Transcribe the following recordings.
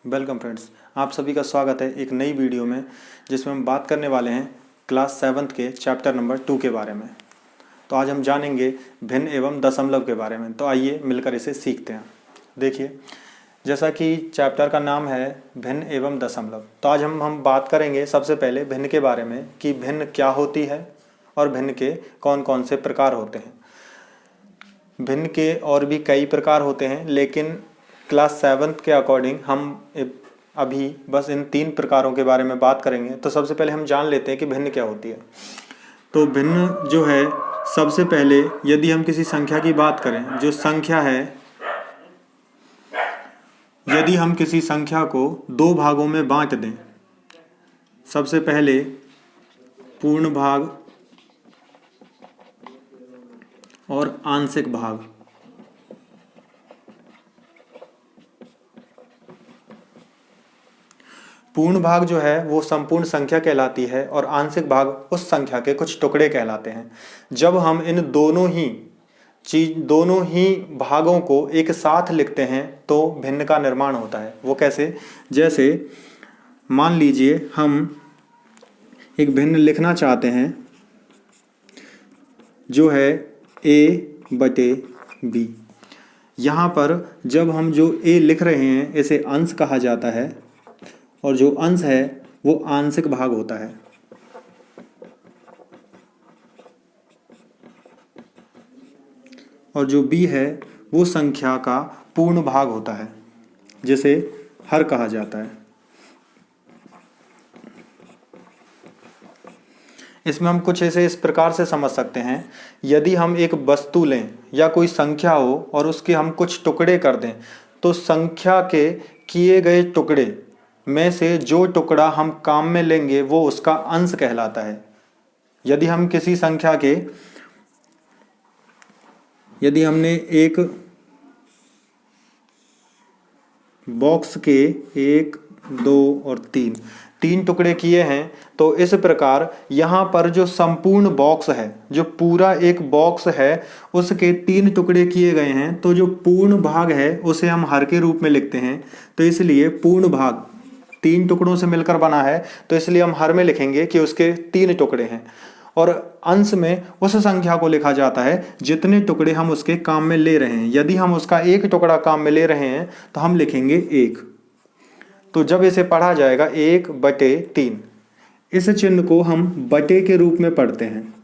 Welcome friends, आप सभी का स्वागत है एक नई वीडियो में जिसमें हम बात करने वाले हैं क्लास 7th के चैप्टर नंबर 2 के बारे में। तो आज हम जानेंगे भिन्न एवं दशमलव के बारे में। तो आइए मिलकर इसे सीखते हैं। देखिए, जैसा कि चैप्टर का नाम है भिन्न एवं दशमलव, तो आज हम बात करेंगे सबसे पहले भिन्न के बारे में कि भिन्न क्या होती है और भिन्न के कौन कौन से प्रकार होते हैं। भिन्न के और भी कई प्रकार होते हैं, लेकिन क्लास 7th के अकॉर्डिंग हम अभी बस इन 3 प्रकारों के बारे में बात करेंगे। तो सबसे पहले हम जान लेते हैं कि भिन्न क्या होती है। तो भिन्न जो है, सबसे पहले यदि हम किसी संख्या की बात करें, जो संख्या है, यदि हम किसी संख्या को 2 भागों में बांट दें, सबसे पहले पूर्ण भाग और आंशिक भाग। पूर्ण भाग जो है वो संपूर्ण संख्या कहलाती है और आंशिक भाग उस संख्या के कुछ टुकड़े कहलाते हैं। जब हम इन दोनों ही भागों को एक साथ लिखते हैं तो भिन्न का निर्माण होता है। वो कैसे? जैसे मान लीजिए हम एक भिन्न लिखना चाहते हैं जो है a/b। यहाँ पर जब हम जो a लिख रहे हैं इसे अंश कहा जाता है और जो अंश है वो आंशिक भाग होता है। और जो b है वो संख्या का पूर्ण भाग होता है, जिसे हर कहा जाता है। इसमें हम कुछ ऐसे इस प्रकार से समझ सकते हैं, यदि हम एक वस्तु लें या कोई संख्या हो और उसके हम कुछ टुकड़े कर दें, तो संख्या के किए गए टुकड़े में से जो टुकड़ा हम काम में लेंगे वो उसका अंश कहलाता है। यदि हम किसी संख्या के, यदि हमने एक बॉक्स के 1, 2 और 3 टुकड़े किए हैं, तो इस प्रकार यहाँ पर जो संपूर्ण बॉक्स है, जो पूरा एक बॉक्स है, उसके 3 टुकड़े किए गए हैं, तो जो पूर्ण भाग है उसे हम हर के रूप में लिखते हैं। तो इसलिए पूर्ण भाग 3 टुकड़ों से मिलकर बना है, तो इसलिए हम हर में लिखेंगे कि उसके 3 टुकड़े हैं। और अंश में उस संख्या को लिखा जाता है जितने टुकड़े हम उसके काम में ले रहे हैं। यदि हम उसका 1 टुकड़ा काम में ले रहे हैं तो हम लिखेंगे 1। तो जब इसे पढ़ा जाएगा 1/3, इस चिन्ह को हम बटे के रूप में पढ़ते हैं,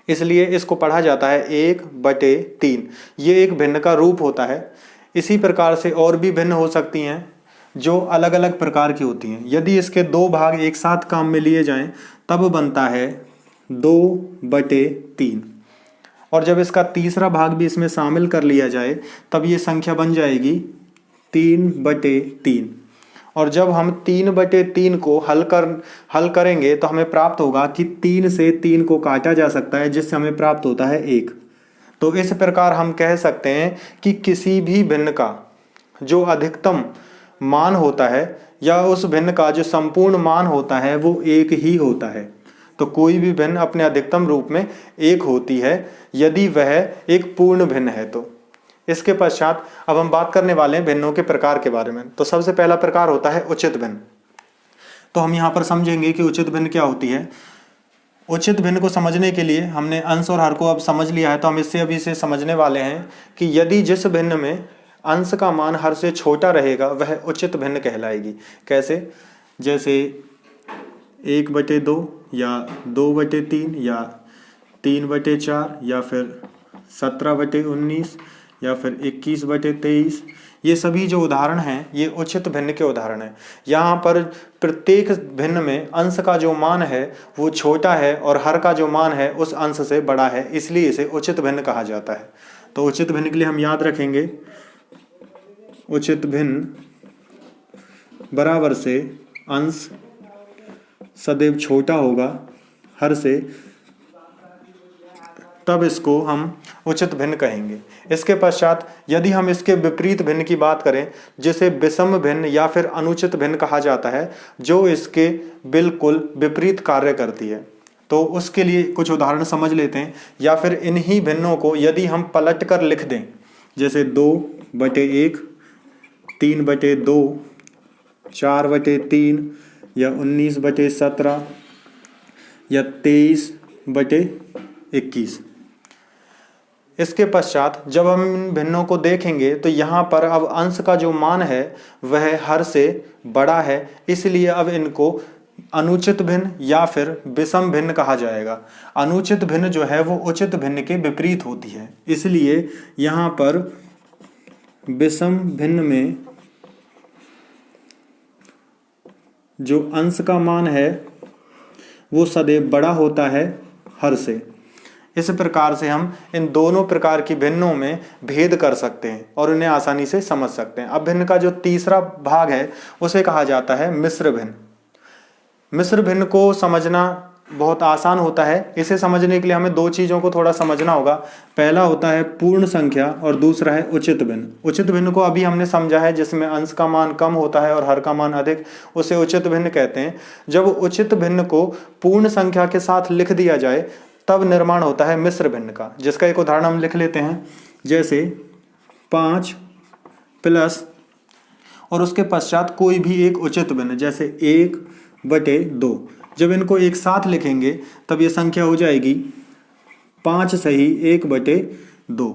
इसलिए इसको पढ़ा जाता है 1/3। ये एक भिन्न का रूप होता है। इसी प्रकार से और भी भिन्न हो सकती हैं जो अलग अलग प्रकार की होती हैं। यदि इसके 2 भाग एक साथ काम में लिए जाएं तब बनता है 2/3। और जब इसका तीसरा भाग भी इसमें शामिल कर लिया जाए तब ये संख्या बन जाएगी 3/3। और जब हम 3/3 को हल करेंगे तो हमें प्राप्त होगा कि 3 से 3 को काटा जा सकता है, जिससे हमें प्राप्त होता है 1। तो इस प्रकार हम कह सकते हैं कि किसी भी भिन्न का जो अधिकतम मान होता है या उस भिन्न का जो संपूर्ण मान होता है वो 1 ही होता है। तो कोई भी भिन्न अपने अधिकतम रूप में 1 होती है यदि वह एक पूर्ण भिन्न है। तो इसके पश्चात अब हम बात करने वाले हैं भिन्नों के प्रकार के बारे में। तो सबसे पहला प्रकार होता है उचित भिन्न। तो हम यहाँ पर समझेंगे कि उचित भिन्न क्या होती है। उचित भिन्न को समझने के लिए हमने अंश और हर को अब समझ लिया है, तो हम इससे अभी से समझने वाले हैं कि यदि जिस भिन्न में अंश का मान हर से छोटा रहेगा वह उचित भिन्न कहलाएगी। कैसे? जैसे 1/2 या 2/3 या 3/4 या फिर 17/19 या फिर 21/23। ये सभी जो उदाहरण हैं ये उचित भिन्न के उदाहरण हैं। यहाँ पर प्रत्येक भिन्न में अंश का जो मान है वो छोटा है और हर का जो मान है उस अंश से बड़ा है, इसलिए इसे उचित भिन्न कहा जाता है। तो उचित भिन्न के लिए हम याद रखेंगे, उचित भिन्न बराबर से अंश सदैव छोटा होगा हर से, तब इसको हम उचित भिन्न कहेंगे। इसके पश्चात यदि हम इसके विपरीत भिन्न की बात करें, जिसे विषम भिन्न या फिर अनुचित भिन्न कहा जाता है, जो इसके बिल्कुल विपरीत कार्य करती है, तो उसके लिए कुछ उदाहरण समझ लेते हैं। या फिर इन्हीं भिन्नों को यदि हम पलट कर लिख दें, जैसे 2/1 3/2, 4/3 या 19/17 या 23/21। इसके पश्चात जब हम इन भिन्नों को देखेंगे तो यहाँ पर अब अंश का जो मान है वह हर से बड़ा है, इसलिए अब इनको अनुचित भिन्न या फिर विषम भिन्न कहा जाएगा। अनुचित भिन्न जो है वो उचित भिन्न के विपरीत होती है, इसलिए यहाँ पर विषम भिन्न में जो अंश का मान है वो सदैव बड़ा होता है हर से। इस प्रकार से हम इन दोनों प्रकार की भिन्नों में भेद कर सकते हैं और उन्हें आसानी से समझ सकते हैं। अब भिन्न का जो तीसरा भाग है उसे कहा जाता है मिश्र भिन्न। मिश्र भिन्न को समझना बहुत आसान होता है। इसे समझने के लिए हमें दो चीज़ों को थोड़ा समझना होगा। पहला होता है पूर्ण संख्या और दूसरा है उचित भिन्न। उचित भिन्न को अभी हमने समझा है, जिसमें अंश का मान कम होता है और हर का मान अधिक, उसे उचित भिन्न कहते हैं। जब उचित भिन्न को पूर्ण संख्या के साथ लिख दिया जाए तब निर्माण होता है मिश्र भिन्न का, जिसका एक उदाहरण हम लिख लेते हैं। जैसे 5 प्लस और उसके पश्चात कोई भी एक उचित भिन्न, जैसे 1/2। जब इनको एक साथ लिखेंगे तब ये संख्या हो जाएगी 5 सही 1/2।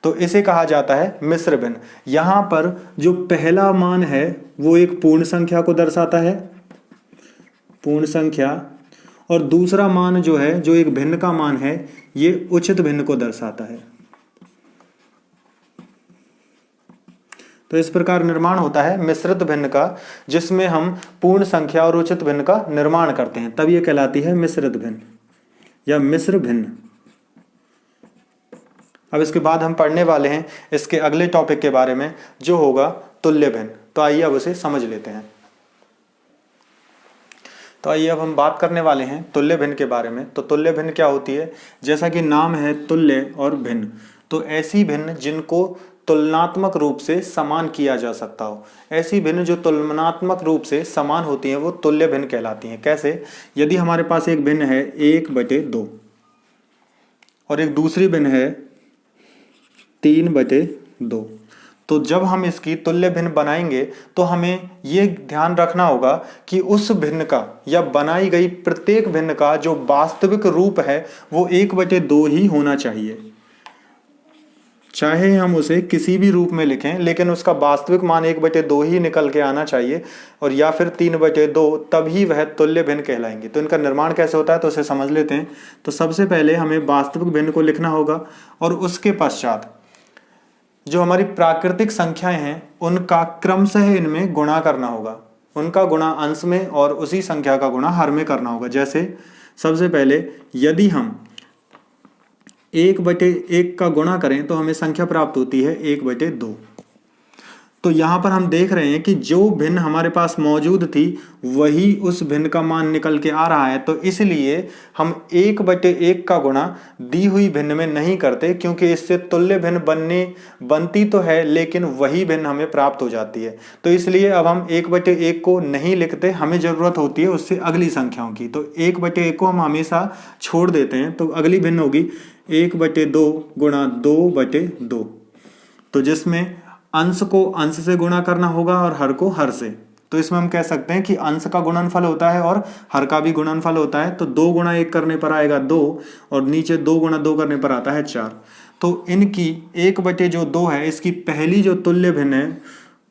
तो इसे कहा जाता है मिश्र भिन्न। यहाँ पर जो पहला मान है वो एक पूर्ण संख्या को दर्शाता है, पूर्ण संख्या, और दूसरा मान जो है, जो एक भिन्न का मान है, ये उचित भिन्न को दर्शाता है। तो इस प्रकार निर्माण होता है मिश्रित भिन्न का, जिसमें हम पूर्ण संख्या और उचित भिन्न का निर्माण करते हैं, तब ये कहलाती है मिश्रित भिन्न या मिश्र भिन्न। अब इसके बाद हम पढ़ने वाले हैं इसके अगले टॉपिक के बारे में, जो होगा तुल्य भिन्न। तो आइए अब उसे समझ लेते हैं। तो आइए अब हम बात करने वाले हैं तुल्य भिन्न के बारे में। तो तुल्य भिन्न क्या होती है? जैसा कि नाम है तुल्य और भिन्न, तो ऐसी भिन्न जिनको तुलनात्मक रूप से समान किया जा सकता हो। ऐसी भिन्न जो तुलनात्मक रूप से समान होती हैं वो तुल्य भिन्न कहलाती हैं। कैसे? यदि हमारे पास एक भिन्न है 1/2 और एक दूसरी भिन्न है 3/2, तो जब हम इसकी तुल्य भिन्न बनाएंगे तो हमें ये ध्यान रखना होगा कि उस भिन्न का या बनाई गई प्रत्येक भिन्न का जो वास्तविक रूप है वो 1/2 ही होना चाहिए। चाहे हम उसे किसी भी रूप में लिखें, लेकिन उसका वास्तविक मान 1/2 ही निकल के आना चाहिए, और या फिर 3/2, तभी वह तुल्य भिन्न कहलाएंगे। तो इनका निर्माण कैसे होता है तो उसे समझ लेते हैं। तो सबसे पहले हमें वास्तविक भिन्न को लिखना होगा और उसके पश्चात जो हमारी प्राकृतिक संख्याएं हैं उनका क्रमशः इनमें गुणा करना होगा। उनका गुणा अंश में और उसी संख्या का गुणा हर में करना होगा। जैसे सबसे पहले यदि हम 1/1 का गुणा करें तो हमें संख्या प्राप्त होती है 1/2। तो यहाँ पर हम देख रहे हैं कि जो भिन्न हमारे पास मौजूद थी वही उस भिन्न का मान निकल के आ रहा है। तो इसलिए हम 1/1 का गुणा दी हुई भिन्न में नहीं करते, क्योंकि इससे तुल्य भिन्न बनती तो है लेकिन वही भिन्न हमें प्राप्त हो जाती है। तो इसलिए अब हम 1/1 को नहीं लिखते, हमें जरूरत होती है उससे अगली संख्याओं की। तो 1/1 को हम हमेशा छोड़ देते हैं। तो अगली भिन्न होगी 1/2 गुणा 2/2, तो जिसमें अंश को अंश से गुणा करना होगा और हर को हर से। तो इसमें हम कह सकते हैं कि अंश का गुणनफल होता है और हर का भी गुणनफल होता है। तो 2 गुणा 1 करने पर आएगा 2, और नीचे 2 गुणा 2 करने पर आता है 4। तो इनकी 1/2 है, इसकी पहली जो तुल्य भिन्न है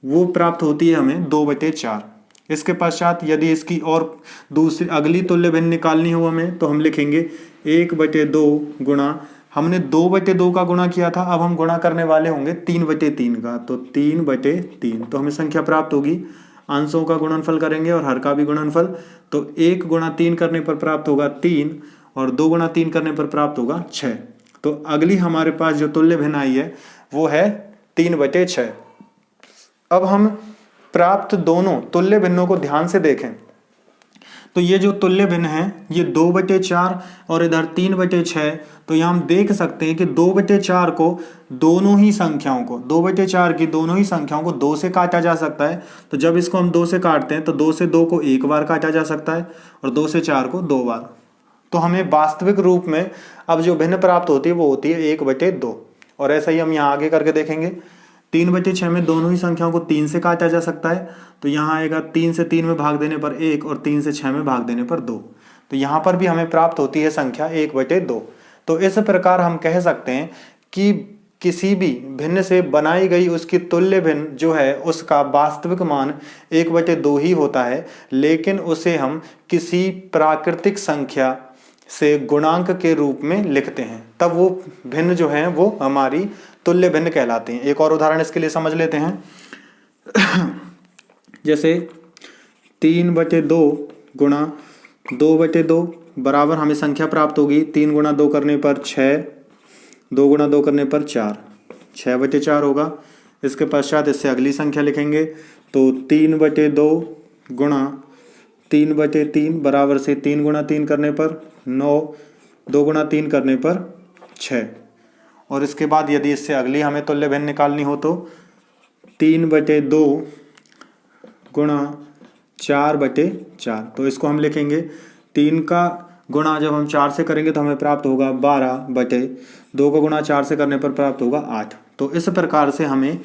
वो प्राप्त होती है हमें 2/4। इसके पश्चात यदि इसकी और दूसरी अगली तुल्य भिन्न निकालनी हो हमें, तो हम लिखेंगे 1/2 गुणा, हमने 2/2 का गुणा किया था, अब हम गुणा करने वाले होंगे 3/3 का। तो 3/3, तो हमें संख्या प्राप्त होगी। अंशों का गुणनफल करेंगे और हर का भी गुणनफल। तो 1 गुणा 3 करने पर प्राप्त होगा 3, और 2 गुणा 3 करने पर प्राप्त होगा 6। तो अगली हमारे पास जो तुल्य भिन्न आई है वो है 3/6। अब हम प्राप्त दोनों तुल्य भिन्नों को ध्यान से देखें तो ये जो तुल्य भिन्न है ये 2/4 और इधर 3/6। तो यहाँ हम देख सकते हैं कि 2/4 को दोनों ही संख्याओं को 2/4 की दोनों ही संख्याओं को 2 से काटा जा सकता है। तो जब इसको हम 2 से काटते हैं तो 2 से 2 को 1 बार काटा जा सकता है और 2 से 4 को 2 बार। तो हमें वास्तविक रूप में अब जो भिन्न प्राप्त होती है वो होती है 1/2। और ऐसा ही हम यहाँ आगे करके देखेंगे 3/6 में दोनों ही संख्याओं को 3 से काटा जा सकता है, तो यहाँ आएगा 3 से 3 में भाग देने पर 1 और 3 से 6 में भाग देने पर 2। तो यहाँ पर भी हमें प्राप्त होती है संख्या 1/2। तो इस प्रकार हम कह सकते हैं कि किसी भी भिन्न से बनाई गई उसकी तुल्य भिन्न जो है उसका वास्तविक मान 1/2 ही होता है, लेकिन उसे हम किसी प्राकृतिक संख्या से गुणांक के रूप में लिखते हैं, तब वो भिन्न जो है वो हमारी तुल्य भिन्न कहलाते हैं। एक और उदाहरण इसके लिए समझ लेते हैं। जैसे 3/2 गुणा 2/2 बराबर हमें संख्या प्राप्त होगी 3 गुणा 2 करने पर 6, 2 गुणा 2 करने पर 4, 6/4 होगा। इसके पश्चात इससे अगली संख्या लिखेंगे, तो 3/2 गुणा 3/3 बराबर से 3 गुणा 3 करने पर 9, 2 गुणा 3 करने पर 6। और इसके बाद यदि इससे अगली हमें तुल्य भिन्न निकालनी हो तो 3/2 गुणा 4/4। तो इसको हम लिखेंगे 3 का गुणा जब हम 4 से करेंगे तो हमें प्राप्त होगा 12/2 का गुणा 4 से करने पर प्राप्त होगा 8। तो इस प्रकार से हमें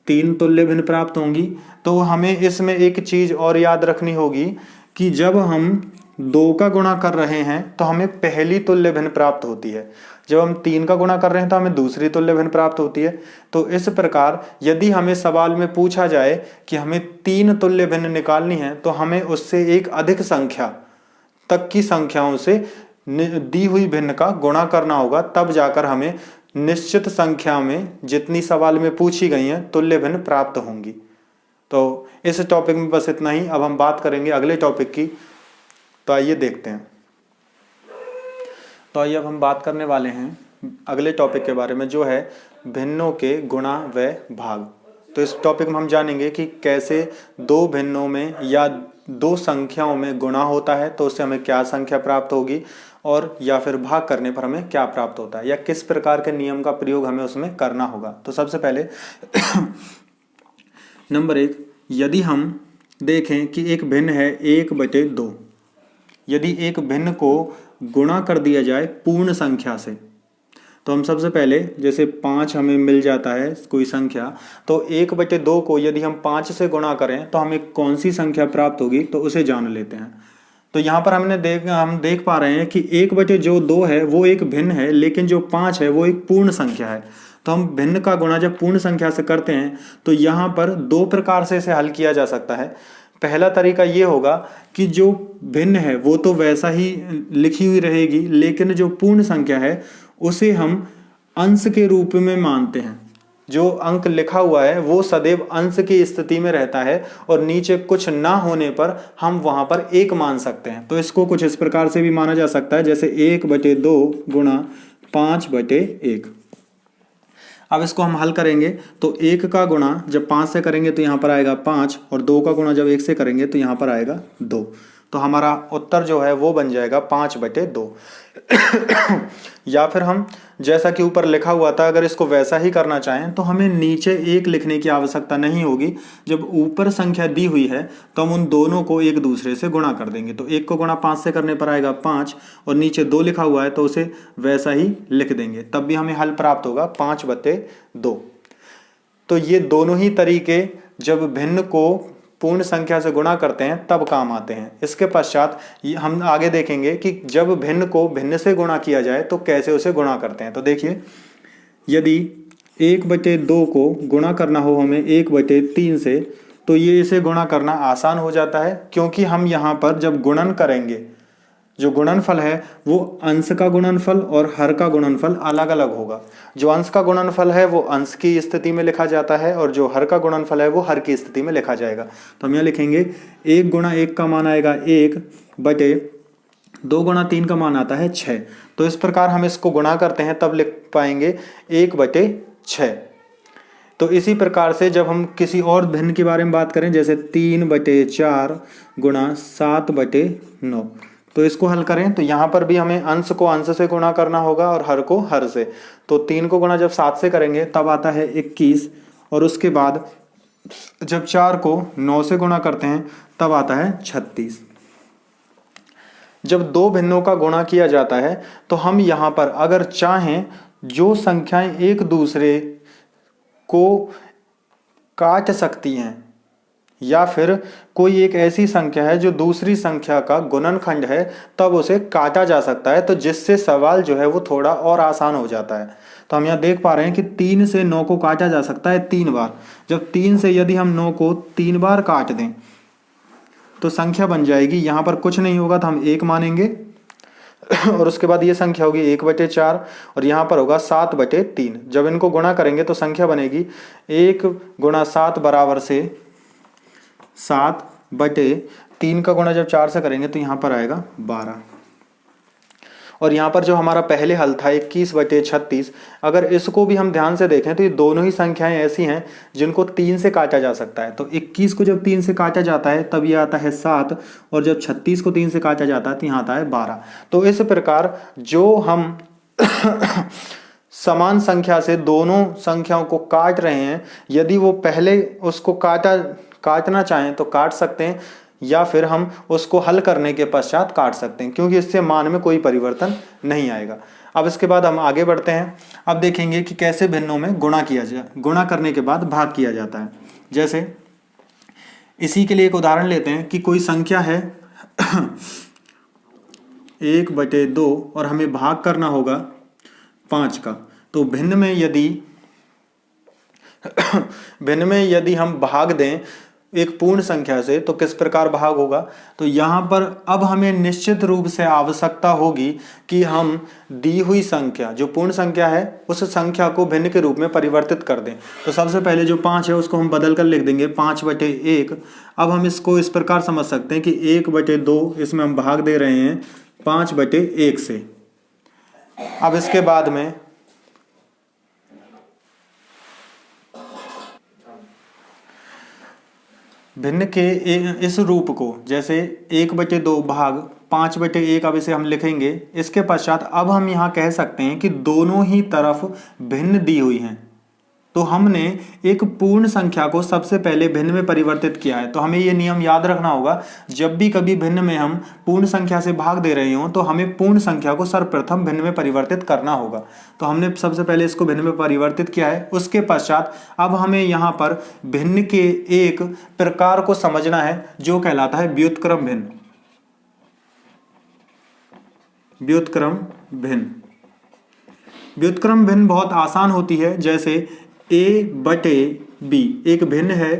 3 तुल्य भिन्न प्राप्त होंगी। तो हमें इसमें एक चीज और याद रखनी होगी कि जब हम 2 का गुणा कर रहे हैं तो हमें पहली तुल्य भिन्न प्राप्त होती है, जब हम 3 का गुणा कर रहे हैं तो हमें दूसरी तुल्य भिन्न प्राप्त होती है। तो इस प्रकार यदि हमें सवाल में पूछा जाए कि हमें 3 तुल्य भिन्न निकालनी है तो हमें उससे एक अधिक संख्या तक की संख्याओं से दी हुई भिन्न का गुणा करना होगा, तब जाकर हमें निश्चित संख्या में जितनी सवाल में पूछी गई हैं तुल्य भिन्न प्राप्त होंगी। तो इस टॉपिक में बस इतना ही। अब हम बात करेंगे अगले टॉपिक की, तो आइए देखते हैं। तो आइए अब हम बात करने वाले हैं अगले टॉपिक के बारे में, जो है भिन्नों के गुणा व भाग। तो इस टॉपिक में हम जानेंगे कि कैसे दो भिन्नों में या दो संख्याओं में गुणा होता है तो उससे हमें क्या संख्या प्राप्त होगी, और या फिर भाग करने पर हमें क्या प्राप्त होता है, या किस प्रकार के नियम का प्रयोग हमें उसमें करना होगा। तो सबसे पहले नंबर 1, यदि हम देखें कि एक भिन्न है 1/2, यदि एक भिन्न को गुणा कर दिया जाए पूर्ण संख्या से, तो हम सबसे पहले जैसे 5 हमें मिल जाता है कोई संख्या, तो 1/2 को यदि हम 5 से गुणा करें तो हमें कौन सी संख्या प्राप्त होगी, तो उसे जान लेते हैं। तो यहाँ पर हम देख पा रहे हैं कि 1/2 है वो एक भिन्न है, लेकिन जो 5 है वो एक पूर्ण संख्या है। तो हम भिन्न का गुणा जब पूर्ण संख्या से करते हैं तो यहाँ पर 2 प्रकार से इसे हल किया जा सकता है। पहला तरीका ये होगा कि जो भिन्न है वो तो वैसा ही लिखी हुई रहेगी, लेकिन जो पूर्ण संख्या है उसे हम अंश के रूप में मानते हैं। जो अंक लिखा हुआ है वो सदैव अंश की स्थिति में रहता है और नीचे कुछ ना होने पर हम वहां पर 1 मान सकते हैं। तो इसको कुछ इस प्रकार से भी माना जा सकता है, जैसे 1/2 गुणा 5/1। अब इसको हम हल करेंगे तो 1 का गुणा जब 5 से करेंगे तो यहाँ पर आएगा 5, और 2 का गुणा जब 1 से करेंगे तो यहाँ पर आएगा 2। तो हमारा उत्तर जो है वो बन जाएगा 5/2। या फिर हम जैसा कि ऊपर लिखा हुआ था, अगर इसको वैसा ही करना चाहें तो हमें नीचे 1 लिखने की आवश्यकता नहीं होगी। जब ऊपर संख्या दी हुई है तो हम उन दोनों को एक दूसरे से गुणा कर देंगे। तो 1 को गुणा 5 से करने पर आएगा 5, और नीचे 2 लिखा हुआ है तो उसे वैसा ही लिख देंगे, तब भी हमें हल प्राप्त होगा 5/2। तो ये दोनों ही तरीके जब भिन्न को पूर्ण संख्या से गुणा करते हैं तब काम आते हैं। इसके पश्चात हम आगे देखेंगे कि जब भिन्न को भिन्न से गुणा किया जाए तो कैसे उसे गुणा करते हैं। तो देखिए, यदि 1/2 को गुणा करना हो हमें 1/3 से, तो ये इसे गुणा करना आसान हो जाता है, क्योंकि हम यहाँ पर जब गुणन करेंगे, जो गुणनफल है वो अंश का गुणनफल और हर का गुणनफल अलग अलग होगा। जो अंश का गुणनफल है वो अंश की स्थिति में लिखा जाता है, और जो हर का गुणनफल है वो हर की स्थिति में लिखा जाएगा। तो हम यहाँ लिखेंगे 1 गुणा 1 का मान आएगा 1/2 गुणा 3 का मान आता है 6। तो इस प्रकार हम इसको गुणा करते हैं तब लिख पाएंगे 1/6। तो इसी प्रकार से जब हम किसी और भिन्न के बारे में बात करें, जैसे 3/4 गुणा 7/9, तो इसको हल करें तो यहाँ पर भी हमें अंश को अंश से गुणा करना होगा और हर को हर से। तो 3 को गुणा जब 7 से करेंगे तब आता है 21, और उसके बाद जब 4 को 9 से गुणा करते हैं तब आता है 36। जब दो भिन्नों का गुणा किया जाता है तो हम यहाँ पर अगर चाहें जो संख्याएं एक दूसरे को काट सकती हैं, या फिर कोई एक ऐसी संख्या है जो दूसरी संख्या का गुणनखंड है, तब उसे काटा जा सकता है, तो जिससे सवाल जो है वो थोड़ा और आसान हो जाता है। तो हम यहाँ देख पा रहे हैं कि 3 से 9 को काटा जा सकता है 3 बार। जब 3 से यदि हम 9 को 3 बार काट दें तो संख्या बन जाएगी, यहाँ पर कुछ नहीं होगा तो हम 1 मानेंगे और उसके बाद ये संख्या होगी 1/4 और यहाँ पर होगा 7/3। जब इनको गुणा करेंगे तो संख्या बनेगी 1 × 7 बराबर से 7/3 का गुणा जब 4 से करेंगे तो यहाँ पर आएगा 12। और यहाँ पर जो हमारा पहले हल था 21/36, अगर इसको भी हम ध्यान से देखें तो ये दोनों ही संख्याएं ऐसी हैं जिनको 3 से काटा जा सकता है। तो 21 को जब 3 से काटा जाता है तब ये आता है 7, और जब 36 को 3 से काटा जाता है तो यहाँ आता है 12। तो इस प्रकार जो हम समान संख्या से दोनों संख्याओं को काट रहे हैं, यदि वो पहले उसको काटना चाहें तो काट सकते हैं, या फिर हम उसको हल करने के पश्चात काट सकते हैं, क्योंकि इससे मान में कोई परिवर्तन नहीं आएगा। अब इसके बाद हम आगे बढ़ते हैं। अब देखेंगे कि कैसे भिन्नों में गुणा किया जाए, गुणा करने के बाद भाग किया जाता है। जैसे इसी के लिए एक उदाहरण लेते हैं कि कोई संख्या है 1/2 और हमें भाग करना होगा 5 का। तो भिन्न में यदि हम भाग दें एक पूर्ण संख्या से तो किस प्रकार भाग होगा। तो यहाँ पर अब हमें निश्चित रूप से आवश्यकता होगी कि हम दी हुई संख्या जो पूर्ण संख्या है उस संख्या को भिन्न के रूप में परिवर्तित कर दें। तो सबसे पहले जो 5 है उसको हम बदल कर लिख देंगे 5/1। अब हम इसको इस प्रकार समझ सकते हैं कि 1/2 इसमें हम भाग दे रहे हैं 5/1 से। अब इसके बाद में भिन्न के इस रूप को, जैसे 1/2 भाग 5/1, अब इसे हम लिखेंगे। इसके पश्चात अब हम यहाँ कह सकते हैं कि दोनों ही तरफ भिन्न दी हुई हैं। तो हमने एक पूर्ण संख्या को सबसे पहले भिन्न में परिवर्तित किया है। तो हमें ये नियम याद रखना होगा, जब भी कभी भिन्न में हम पूर्ण संख्या से भाग दे रहे हों तो हमें पूर्ण संख्या को सर्वप्रथम भिन्न में परिवर्तित करना होगा। तो हमने सबसे पहले इसको भिन्न में परिवर्तित किया है। उसके पश्चात अब हमें यहाँ पर भिन्न के एक प्रकार को समझना है जो कहलाता है व्युत्क्रम भिन्न। व्युत्क्रम भिन्न बहुत आसान होती है। जैसे a/b एक भिन्न है,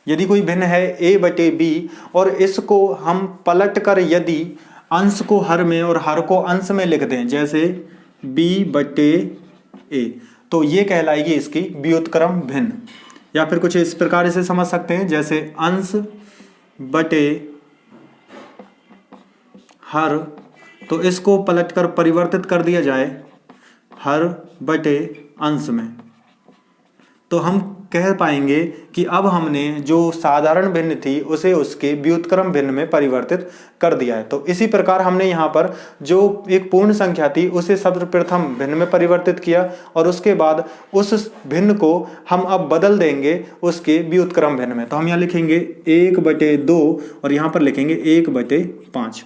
यदि कोई भिन्न है a/b और इसको हम पलट कर यदि अंश को हर में और हर को अंश में लिख दें, जैसे b/a, तो ये कहलाएगी इसकी व्युत्क्रम भिन्न। या फिर कुछ इस प्रकार इसे समझ सकते हैं, जैसे अंश बटे हर, तो इसको पलटकर परिवर्तित कर दिया जाए हर बटे अंश में, तो हम कह पाएंगे कि अब हमने जो साधारण भिन्न थी उसे उसके व्युत्क्रम भिन्न में परिवर्तित कर दिया है। तो इसी प्रकार हमने यहाँ पर जो एक पूर्ण संख्या थी उसे सर्वप्रथम भिन्न में परिवर्तित किया और उसके बाद उस भिन्न को हम अब बदल देंगे उसके व्युत्क्रम भिन्न में। तो हम यहाँ लिखेंगे 1/2 और यहाँ पर लिखेंगे 1/5।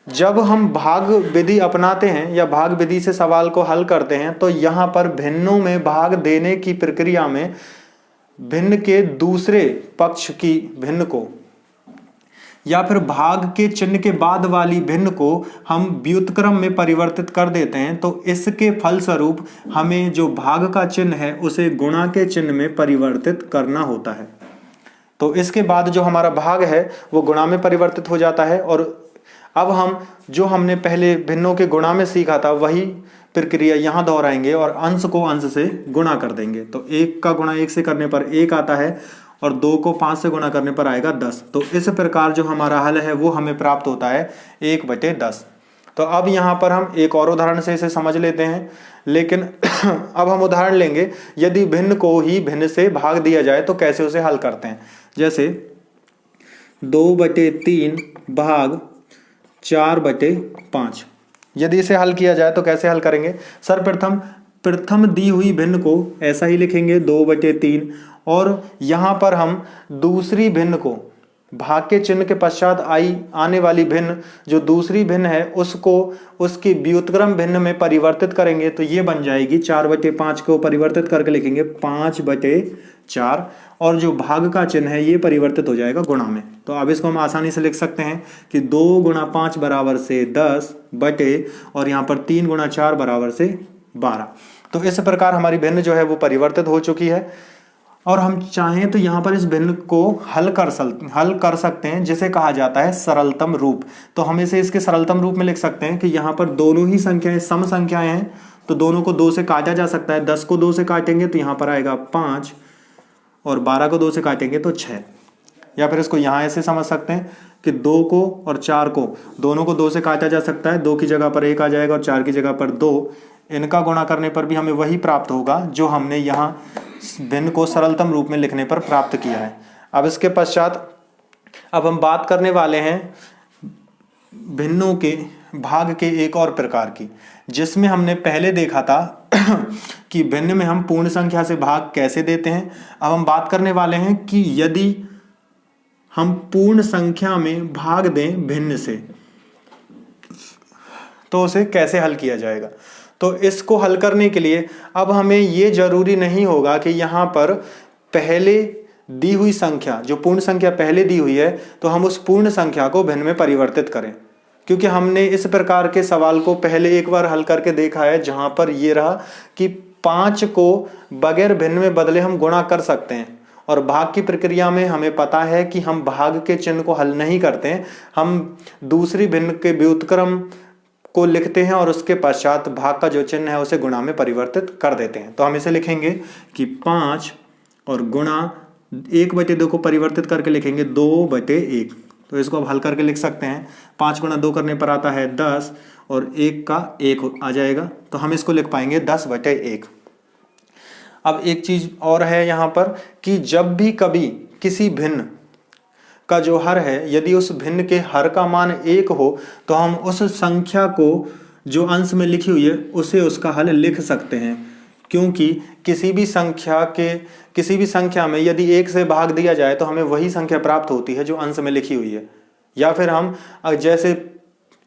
जब हम भाग विधि अपनाते हैं या भाग विधि से सवाल को हल करते हैं तो यहाँ पर भिन्नों में भाग देने की प्रक्रिया में भिन्न के दूसरे पक्ष की भिन्न को या फिर भाग के चिन्ह के बाद वाली भिन्न को हम व्युत्क्रम में परिवर्तित कर देते हैं। तो इसके फलस्वरूप हमें जो भाग का चिन्ह है उसे गुणा के चिन्ह में परिवर्तित करना होता है। तो इसके बाद जो हमारा भाग है वो गुणा में परिवर्तित हो जाता है। और अब हम जो हमने पहले भिन्नों के गुणा में सीखा था वही प्रक्रिया यहाँ दोहराएंगे और अंश को अंश से गुणा कर देंगे। तो 1 का गुणा 1 से करने पर 1 आता है और 2 को 5 से गुणा करने पर आएगा 10। तो इस प्रकार जो हमारा हल है वो हमें प्राप्त होता है 1/10। तो अब यहाँ पर हम एक और उदाहरण से इसे समझ लेते हैं, लेकिन अब हम उदाहरण लेंगे यदि भिन्न को ही भिन्न से भाग दिया जाए तो कैसे उसे हल करते हैं। जैसे 2/3 भाग 4/5, यदि इसे हल किया जाए तो कैसे हल करेंगे। सर्वप्रथम दी हुई भिन्न को ऐसा ही लिखेंगे 2/3 और यहाँ पर हम दूसरी भिन्न को भाग के चिन्ह के पश्चात आने वाली भिन्न जो दूसरी भिन्न है उसको उसकी व्युत्क्रम भिन्न में परिवर्तित करेंगे। तो ये बन जाएगी 4/5 को परिवर्तित करके लिखेंगे 5/4। 4 और जो भाग का चिन्ह है ये परिवर्तित हो जाएगा गुणा में। तो अब इसको हम आसानी से लिख सकते हैं कि 2 गुणा 5 बराबर से 10 बटे और यहाँ पर 3 गुणा 4 बराबर से 12। तो इस प्रकार हमारी भिन्न जो है वो परिवर्तित हो चुकी है और हम चाहें तो यहाँ पर इस भिन्न को हल कर सकते हैं जिसे कहा जाता है सरलतम रूप। तो हम इसे इसके सरलतम रूप में लिख सकते हैं कि यहाँ पर दोनों ही संख्याएं सम संख्याएं हैं तो दोनों को 2 से काटा जा सकता है। 10 को 2 से काटेंगे तो यहाँ पर आएगा 5 और 12 को 2 से काटेंगे तो 6। या फिर इसको यहाँ ऐसे समझ सकते हैं कि 2 को और 4 को दोनों को 2 से काटा जा सकता है। 2 की जगह पर 1 आ जाएगा और 4 की जगह पर 2। इनका गुणा करने पर भी हमें वही प्राप्त होगा जो हमने यहाँ भिन्न को सरलतम रूप में लिखने पर प्राप्त किया है। अब इसके पश्चात अब हम बात करने वाले हैं भिन्नों के भाग के एक और प्रकार की, जिसमें हमने पहले देखा था कि भिन्न में हम पूर्ण संख्या से भाग कैसे देते हैं। अब हम बात करने वाले हैं कि यदि हम पूर्ण संख्या में भाग दें भिन्न से तो उसे कैसे हल किया जाएगा। तो इसको हल करने के लिए अब हमें ये जरूरी नहीं होगा कि यहाँ पर पहले दी हुई संख्या जो पूर्ण संख्या पहले दी हुई है तो हम उस पूर्ण संख्या को भिन्न में परिवर्तित करें, क्योंकि हमने इस प्रकार के सवाल को पहले एक बार हल करके देखा है जहां पर ये रहा कि 5 को बगैर भिन्न में बदले हम गुणा कर सकते हैं और भाग की प्रक्रिया में हमें पता है कि हम भाग के चिन्ह को हल नहीं करते हैं, हम दूसरी भिन्न के व्युत्क्रम को लिखते हैं और उसके पश्चात भाग का जो चिन्ह है उसे गुणा में परिवर्तित कर देते हैं। तो हम इसे लिखेंगे कि 5 और गुणा 1/2 को परिवर्तित करके लिखेंगे 2/1। तो इसको अब हल करके लिख सकते हैं। 5 गुणा 2 करने पर आता है 10 और 1 का 1 आ जाएगा, तो हम इसको लिख पाएंगे 10/1। अब एक चीज और है यहाँ पर कि जब भी कभी किसी भिन्न का जो हर है यदि उस भिन्न के हर का मान 1 हो तो हम उस संख्या को जो अंश में लिखी हुई है उसे उसका हल लिख सकते हैं, क्योंकि किसी भी संख्या में यदि 1 से भाग दिया जाए तो हमें वही संख्या प्राप्त होती है जो अंश में लिखी हुई है। या फिर हम जैसे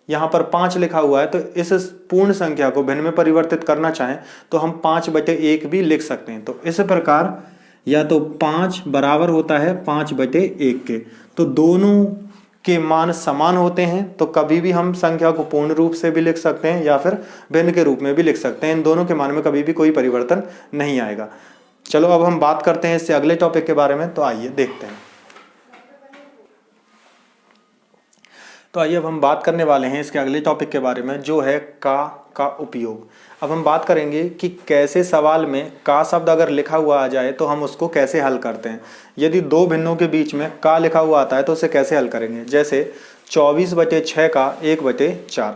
यहाँ पर 5 लिखा हुआ है तो इस पूर्ण संख्या को भिन्न में परिवर्तित करना चाहें तो हम 5/1 भी लिख सकते हैं। तो इस प्रकार या तो 5 बराबर होता है 5/1 के, तो दोनों के मान समान होते हैं तो कभी भी हम संख्या को पूर्ण रूप से भी लिख सकते हैं या फिर भिन्न के रूप में भी लिख सकते हैं। इन दोनों के मान में कभी भी कोई परिवर्तन नहीं आएगा। चलो अब हम बात करते हैं इससे अगले टॉपिक के बारे में, तो आइए देखते हैं। तो आइए अब हम बात करने वाले हैं इसके अगले टॉपिक के बारे में जो है का उपयोग। अब हम बात करेंगे कि कैसे सवाल में का शब्द अगर लिखा हुआ आ जाए तो हम उसको कैसे हल करते हैं। यदि दो भिन्नों के बीच में का लिखा हुआ आता है तो उसे कैसे हल करेंगे। जैसे 24/6 का 1/4।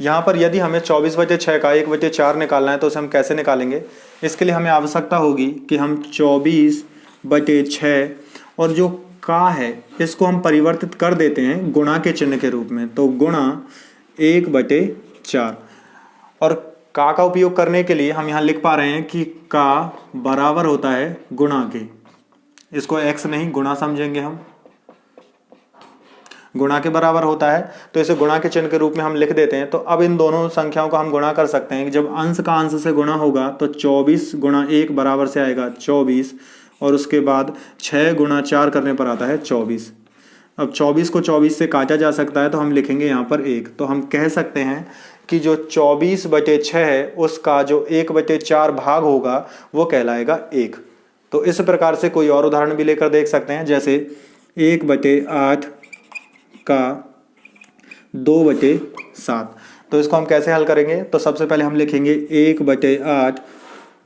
यहाँ पर यदि हमें 24/6 का 1/4 निकालना है तो उसे हम कैसे निकालेंगे। इसके लिए हमें आवश्यकता होगी कि हम 24/6 और जो का है इसको हम परिवर्तित कर देते हैं गुणा के चिन्ह के रूप में, तो गुणा 1/4। और का उपयोग करने के लिए हम यहाँ लिख पा रहे हैं कि का बराबर होता है गुणा के, इसको x नहीं गुणा समझेंगे हम, गुणा के बराबर होता है तो इसे गुणा के चिन्ह के रूप में हम लिख देते हैं। तो अब इन दोनों संख्याओं को हम गुणा कर सकते हैं कि जब अंश का अंश से गुणा होगा तो 24 × 1 बराबर से आएगा 24 और उसके बाद 6 × 4 करने पर आता है 24। अब 24 को 24 से काटा जा सकता है तो हम लिखेंगे यहाँ पर 1। तो हम कह सकते हैं कि जो 24/6 है उसका जो 1/4 भाग होगा वो कहलाएगा 1। तो इस प्रकार से कोई और उदाहरण भी लेकर देख सकते हैं, जैसे 1/8 का 2/7। तो इसको हम कैसे हल करेंगे। तो सबसे पहले हम लिखेंगे 1/8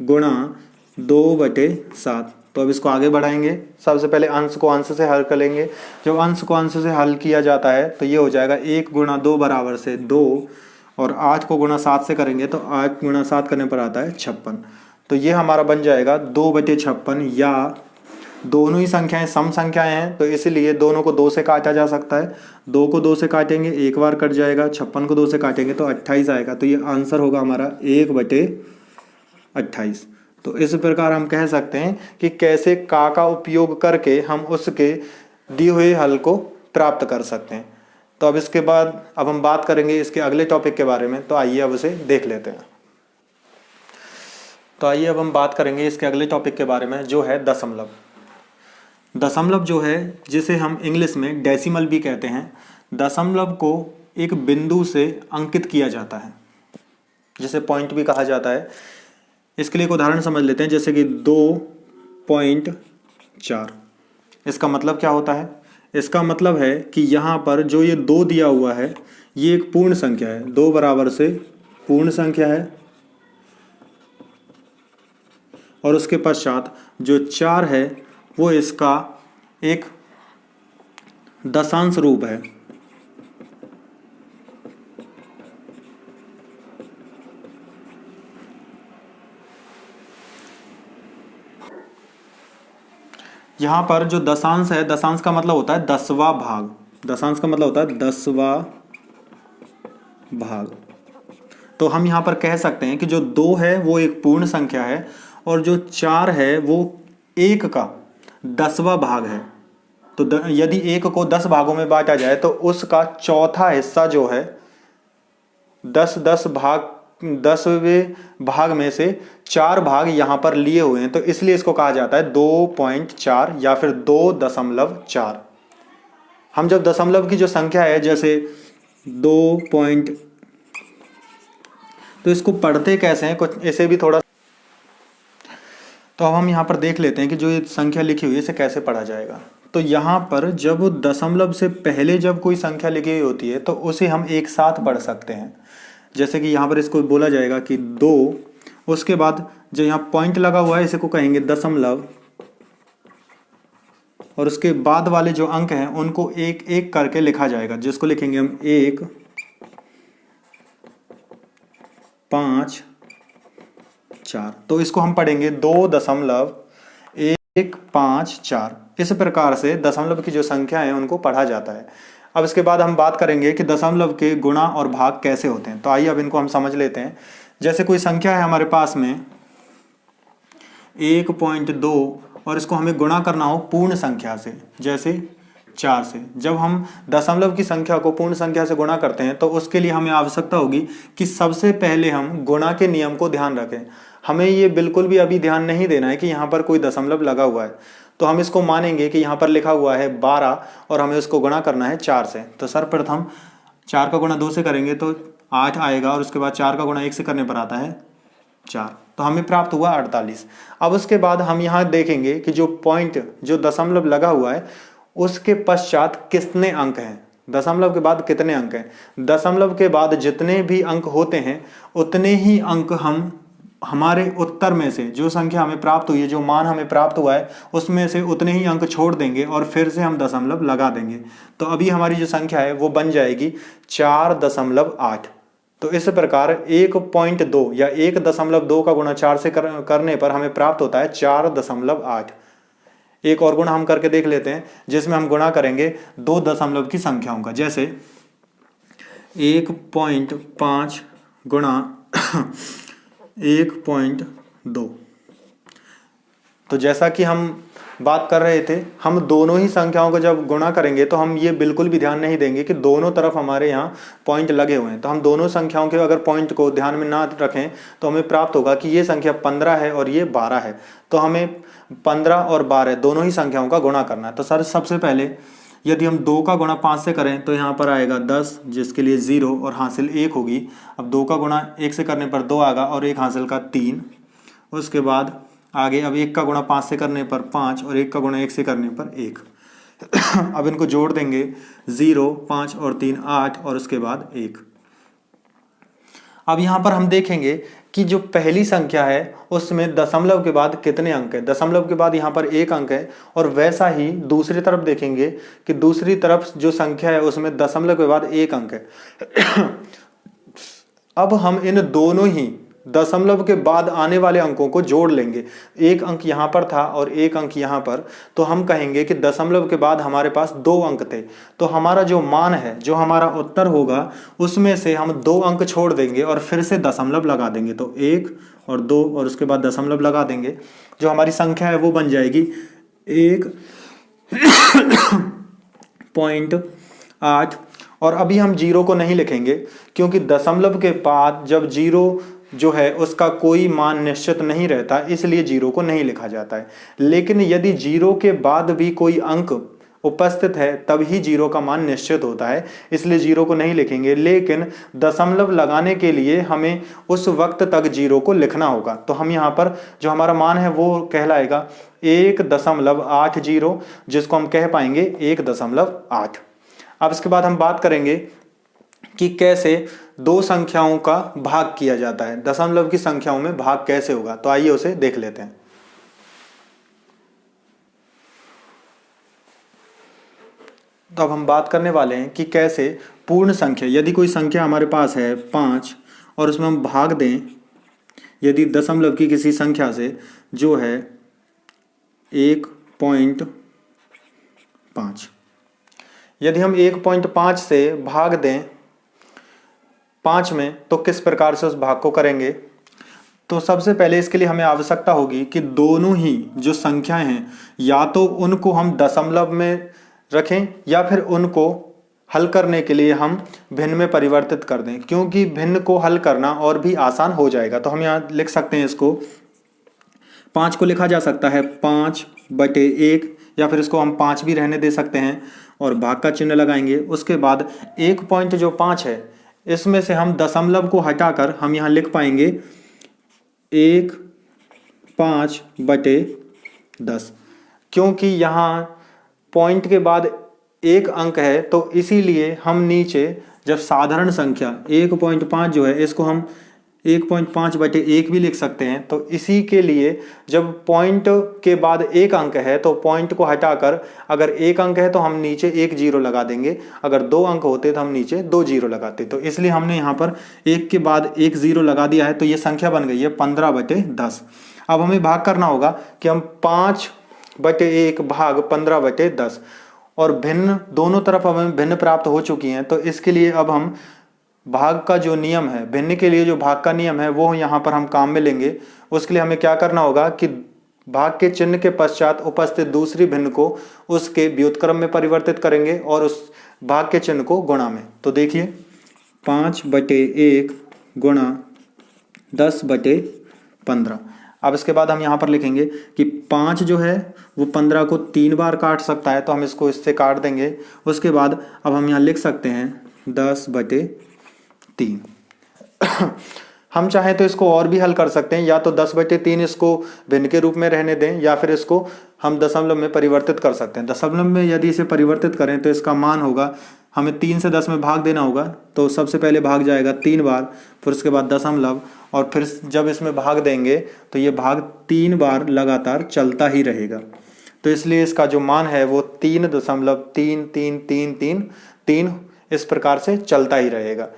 गुणा 2/7। तो अब इसको आगे बढ़ाएंगे। सबसे पहले अंश को अंश से हल करेंगे। जब अंश को अंश से हल किया जाता है तो ये हो जाएगा 1 × 2 बराबर से 2 और 8 को गुणा 7 से करेंगे तो 8 × 7 करने पर आता है 56। तो ये हमारा बन जाएगा 2/56। या दोनों ही संख्याएं सम संख्याएं हैं तो इसीलिए दोनों को 2 से काटा जा सकता है। 2 को 2 से काटेंगे एक बार कट जाएगा, 56 को 2 से काटेंगे तो 28 आएगा। तो ये आंसर होगा हमारा 1/28। तो इस प्रकार हम कह सकते हैं कि कैसे का उपयोग करके हम उसके दिए हुए हल को प्राप्त कर सकते हैं। तो अब इसके बाद अब हम बात करेंगे इसके अगले टॉपिक के बारे में, तो आइए अब उसे देख लेते हैं। तो आइए अब हम बात करेंगे इसके अगले टॉपिक के बारे में, जो है दशमलव। दशमलव जो है, जिसे हम इंग्लिश में डेसिमल भी कहते हैं, दशमलव को एक बिंदु से अंकित किया जाता है, जिसे पॉइंट भी कहा जाता है। इसके लिए एक उदाहरण समझ लेते हैं, जैसे कि 2.4। इसका मतलब क्या होता है? इसका मतलब है कि यहाँ पर जो ये 2 दिया हुआ है, ये एक पूर्ण संख्या है, 2 बराबर से पूर्ण संख्या है, और उसके पश्चात जो 4 है वो इसका एक दशांश रूप है। यहाँ पर जो दशांश है, दशांश का मतलब होता है 10वां भाग। दशांश का मतलब होता है 10वां भाग। तो हम यहाँ पर कह सकते हैं कि जो 2 है वो एक पूर्ण संख्या है, और जो 4 है वो 1 का 10वां भाग है। तो यदि 1 को 10 भागों में बांटा जाए तो उसका चौथा हिस्सा जो है 10वें भाग में से 4 भाग यहाँ पर लिए हुए हैं, तो इसलिए इसको कहा जाता है 2.4 या फिर 2.4। हम जब दशमलव की जो संख्या है, जैसे 2. तो इसको पढ़ते कैसे हैं, कुछ ऐसे भी थोड़ा। तो अब हम यहाँ पर देख लेते हैं कि जो ये संख्या लिखी हुई है इसे कैसे पढ़ा जाएगा। तो यहाँ पर जब दशमलव से पहले जब कोई संख्या लिखी हुई होती है तो उसे हम एक साथ पढ़ सकते हैं। जैसे कि यहाँ पर इसको बोला जाएगा कि 2, उसके बाद जो यहाँ पॉइंट लगा हुआ है इसे को कहेंगे दशमलव, और उसके बाद वाले जो अंक हैं उनको एक एक करके लिखा जाएगा, जिसको लिखेंगे हम 1, 5, 4। तो इसको हम पढ़ेंगे 2.154। इस प्रकार से दशमलव की जो संख्या है उनको पढ़ा जाता है। अब इसके बाद हम बात करेंगे कि दशमलव के गुणा और भाग कैसे होते हैं। तो आइए अब इनको हम समझ लेते हैं। जैसे कोई संख्या है हमारे पास में 1.2, और इसको हमें गुणा करना हो पूर्ण संख्या से, जैसे 4 से। जब हम दशमलव की संख्या को पूर्ण संख्या से गुणा करते हैं तो उसके लिए हमें आवश्यकता होगी कि सबसे पहले हम गुणा के नियम को ध्यान रखें। हमें ये बिल्कुल भी अभी ध्यान नहीं देना है कि यहाँ पर कोई दशमलव लगा हुआ है। तो हम इसको मानेंगे कि यहाँ पर लिखा हुआ है 12 और हमें उसको गुणा करना है 4 से। तो सर्वप्रथम 4 का गुणा 2 से करेंगे तो 8 आएगा, और उसके बाद 4 का गुणा 1 से करने पर आता है 4। तो हमें प्राप्त हुआ 48। अब उसके बाद हम यहाँ देखेंगे कि जो पॉइंट, जो दशमलव लगा हुआ है, उसके पश्चात कितने अंक हैं। दशमलव के बाद कितने अंक हैं? दशमलव के बाद जितने भी अंक होते हैं उतने ही अंक हम हमारे उत्तर में से, जो संख्या हमें प्राप्त हुई है, जो मान हमें प्राप्त हुआ है, उसमें से उतने ही अंक छोड़ देंगे और फिर से हम दशमलव लगा देंगे। तो अभी हमारी जो संख्या है वो बन जाएगी 4.8। तो इस प्रकार 1.2 या 1.2 का गुणा 4 से करने पर हमें प्राप्त होता है 4.8। एक और गुणा हम करके देख लेते हैं, जिसमें हम गुणा करेंगे 2 दशमलव की संख्याओं का। जैसे 1.5 गुणा 1.2। तो जैसा कि हम बात कर रहे थे, हम दोनों ही संख्याओं को जब गुणा करेंगे तो हम ये बिल्कुल भी ध्यान नहीं देंगे कि दोनों तरफ हमारे यहाँ पॉइंट लगे हुए हैं। तो हम दोनों संख्याओं के अगर पॉइंट को ध्यान में ना रखें तो हमें प्राप्त होगा कि ये संख्या 15 है और ये 12 है। तो हमें 15 और 12 दोनों ही संख्याओं का गुणा करना है। तो सर सबसे पहले यदि हम 2 का गुणा 5 से करें तो यहाँ पर आएगा 10, जिसके लिए 0 और हासिल 1 होगी। अब 2 का गुणा 1 से करने पर 2 आएगा और 1 हासिल का 3। उसके बाद आगे अब 1 का गुणा 5 से करने पर 5 और 1 का गुणा 1 से करने पर 1। अब इनको जोड़ देंगे, 0, 5 और 3 8, और उसके बाद 1। अब यहाँ पर हम देखेंगे कि जो पहली संख्या है उसमें दशमलव के बाद कितने अंक हैं। दशमलव के बाद यहाँ पर 1 अंक है, और वैसा ही दूसरी तरफ देखेंगे कि दूसरी तरफ जो संख्या है उसमें दशमलव के बाद 1 अंक है। अब हम इन दोनों ही दशमलव के बाद आने वाले अंकों को जोड़ लेंगे। 1 अंक यहाँ पर था और 1 अंक यहाँ पर, तो हम कहेंगे कि दशमलव के बाद हमारे पास 2 अंक थे। तो हमारा जो मान है, जो हमारा उत्तर होगा, उसमें से हम 2 अंक छोड़ देंगे और फिर से दशमलव लगा देंगे। तो 1 और 2 और उसके बाद दशमलव लगा देंगे। जो हमारी संख्या है वो बन जाएगी 1.8। और अभी हम 0 को नहीं लिखेंगे, क्योंकि दशमलव के बाद जब 0 जो है उसका कोई मान निश्चित नहीं रहता, इसलिए जीरो को नहीं लिखा जाता है। लेकिन यदि जीरो के बाद भी कोई अंक उपस्थित है तभी जीरो का मान निश्चित होता है, इसलिए जीरो को नहीं लिखेंगे। लेकिन दशमलव लगाने के लिए हमें उस वक्त तक जीरो को लिखना होगा। तो हम यहाँ पर जो हमारा मान है वो कहलाएगा 1.80, जिसको हम कह पाएंगे 1.8। अब इसके बाद हम बात करेंगे कि कैसे दो संख्याओं का भाग किया जाता है, दशमलव की संख्याओं में भाग कैसे होगा। तो आइए उसे देख लेते हैं। तो अब हम बात करने वाले हैं कि कैसे पूर्ण संख्या, यदि कोई संख्या हमारे पास है 5 और उसमें हम भाग दें यदि दशमलव की किसी संख्या से जो है 1.5, यदि हम 1.5 से भाग दें 5 में तो किस प्रकार से उस भाग को करेंगे। तो सबसे पहले इसके लिए हमें आवश्यकता होगी कि दोनों ही जो संख्याएं हैं या तो उनको हम दशमलव में रखें या फिर उनको हल करने के लिए हम भिन्न में परिवर्तित कर दें, क्योंकि भिन्न को हल करना और भी आसान हो जाएगा। तो हम यहाँ लिख सकते हैं, इसको 5 को लिखा जा सकता है 5/1 या फिर इसको हम 5 भी रहने दे सकते हैं और भाग का चिन्ह लगाएंगे। उसके बाद 1.5 है इसमें से हम दशमलव को हटाकर हम यहाँ लिख पाएंगे 1/5/10, क्योंकि यहाँ पॉइंट के बाद एक अंक है तो इसीलिए हम नीचे जब साधारण संख्या 1.5 जो है इसको हम 1.5/1 भी लिख सकते हैं। तो इसी के लिए जब पॉइंट के बाद एक अंक है तो पॉइंट को हटाकर अगर एक अंक है तो हम नीचे 1 जीरो लगा देंगे, अगर 2 अंक होते तो हम नीचे 2 जीरो लगाते। तो इसलिए हमने यहाँ पर 1 के बाद 1 जीरो लगा दिया है, तो ये संख्या बन गई है 15/10। अब हमें भाग करना होगा कि हम 5/1 भाग 15/10 और भिन्न दोनों तरफ हमें भिन्न प्राप्त हो चुकी हैं। तो इसके लिए अब हम भाग का जो नियम है, भिन्न के लिए जो भाग का नियम है वो यहाँ पर हम काम में लेंगे। उसके लिए हमें क्या करना होगा कि भाग के चिन्ह के पश्चात उपस्थित दूसरी भिन्न को उसके व्युत्क्रम में परिवर्तित करेंगे और उस भाग के चिन्ह को गुणा में। तो देखिए 5/1 गुणा 10/15। अब इसके बाद हम यहाँ पर लिखेंगे कि 5 जो है वो 15 को 3 बार काट सकता है, तो हम इसको इससे काट देंगे। उसके बाद अब हम यहाँ लिख सकते हैं 10/3। हम चाहें तो इसको और भी हल कर सकते हैं, या तो 10/3 इसको भिन्न के रूप में रहने दें या फिर इसको हम दशमलव में परिवर्तित कर सकते हैं। दशमलव में यदि इसे परिवर्तित करें तो इसका मान होगा, हमें 3 से 10 में भाग देना होगा, तो सबसे पहले भाग जाएगा 3 बार, फिर उसके बाद दशमलव, और फिर जब इसमें भाग देंगे तो ये भाग 3 बार लगातार चलता ही रहेगा। तो इसलिए इसका जो मान है वो 3.3333 इस प्रकार से चलता ही रहेगा।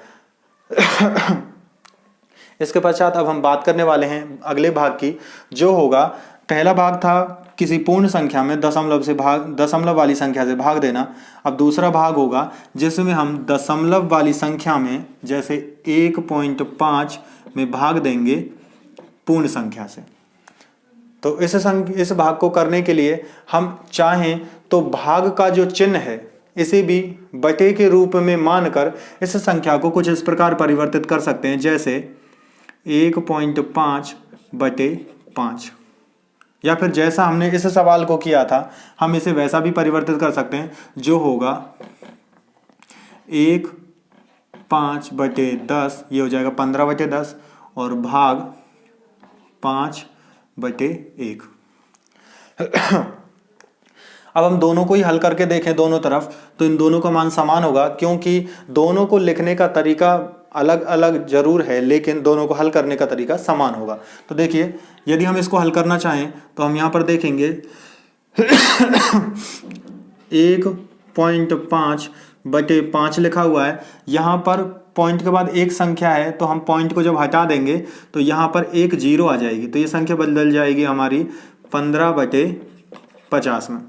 इसके पश्चात अब हम बात करने वाले हैं अगले भाग की, जो होगा, पहला भाग था किसी पूर्ण संख्या में दशमलव वाली संख्या से भाग देना। अब दूसरा भाग होगा जिसमें हम दशमलव वाली संख्या में जैसे 1.5 में भाग देंगे पूर्ण संख्या से। तो इस भाग को करने के लिए हम चाहें तो भाग का जो चिन्ह है इसे भी बटे के रूप में मानकर इस संख्या को कुछ इस प्रकार परिवर्तित कर सकते हैं, जैसे 1.5/5, या फिर जैसा हमने इस सवाल को किया था हम इसे वैसा भी परिवर्तित कर सकते हैं, जो होगा 1/5/10, ये हो जाएगा 15/10 और भाग 5/1। अब हम दोनों को ही हल करके देखें दोनों तरफ, तो इन दोनों का मान समान होगा, क्योंकि दोनों को लिखने का तरीका अलग अलग जरूर है लेकिन दोनों को हल करने का तरीका समान होगा। तो देखिए, यदि हम इसको हल करना चाहें तो हम यहाँ पर देखेंगे 1.5/5 लिखा हुआ है, यहाँ पर पॉइंट के बाद एक संख्या है, तो हम पॉइंट को जब हटा देंगे तो यहाँ पर एक जीरो आ जाएगी, तो ये संख्या बदल जाएगी हमारी 15/50 में।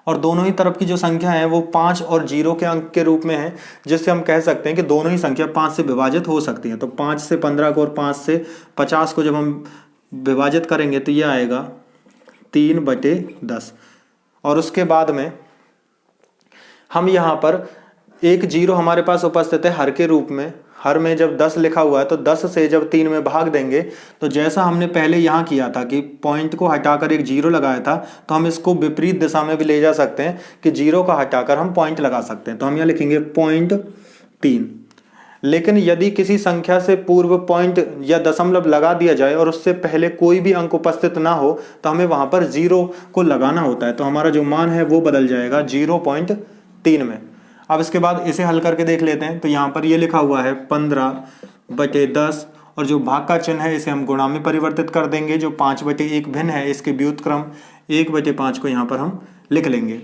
और दोनों ही तरफ की जो संख्या है वो 5 और 0 के अंक के रूप में है, जिससे हम कह सकते हैं कि दोनों ही संख्या 5 से विभाजित हो सकती है। तो 5 से 15 को और 5 से 50 को जब हम विभाजित करेंगे तो ये आएगा 3/10। और उसके बाद में हम यहाँ पर एक जीरो हमारे पास उपस्थित है हर के रूप में, हर में जब 10 लिखा हुआ है तो 10 से जब 3 में भाग देंगे तो जैसा हमने पहले यहाँ किया था कि पॉइंट को हटाकर एक जीरो लगाया था, तो हम इसको विपरीत दिशा में भी ले जा सकते हैं कि जीरो का हटाकर हम पॉइंट लगा सकते हैं। तो हम यहाँ लिखेंगे 0.3। लेकिन यदि किसी संख्या से पूर्व पॉइंट या दशमलव लगा दिया जाए और उससे पहले कोई भी अंक उपस्थित ना हो तो हमें वहां पर जीरो को लगाना होता है। तो हमारा जो मान है वो बदल जाएगा 0.3 में। अब इसके बाद इसे हल करके देख लेते हैं। तो यहाँ पर ये लिखा हुआ है 15/10 और जो भाग का चिन्ह है इसे हम गुणा में परिवर्तित कर देंगे। जो 5/1 भिन्न है इसके व्युत्क्रम 1/5 को यहाँ पर हम लिख लेंगे।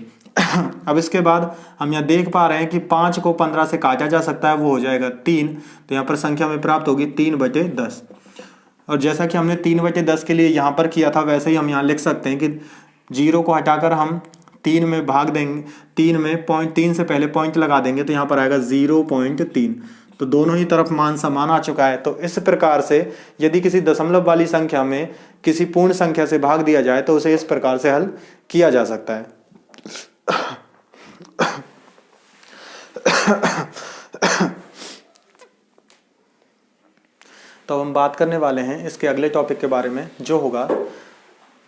अब इसके बाद हम यहाँ देख पा रहे हैं कि 5 को 15 से काटा जा सकता है, वो हो जाएगा 3। तो यहाँ पर संख्या में प्राप्त होगी 3/10। और जैसा कि हमने 3/10 के लिए यहाँ पर किया था वैसे ही हम यहाँ लिख सकते हैं कि जीरो को हटाकर हम 3 में भाग देंगे, 3 में 0.3 से पहले पॉइंट लगा देंगे तो यहाँ पर आएगा 0.3। तो दोनों ही तरफ मान समान आ चुका है। तो इस प्रकार से यदि किसी दशमलव वाली संख्या में किसी पूर्ण संख्या से भाग दिया जाए तो उसे इस प्रकार से हल किया जा सकता है। तो हम बात करने वाले हैं इसके अगले टॉपिक के बारे में जो होगा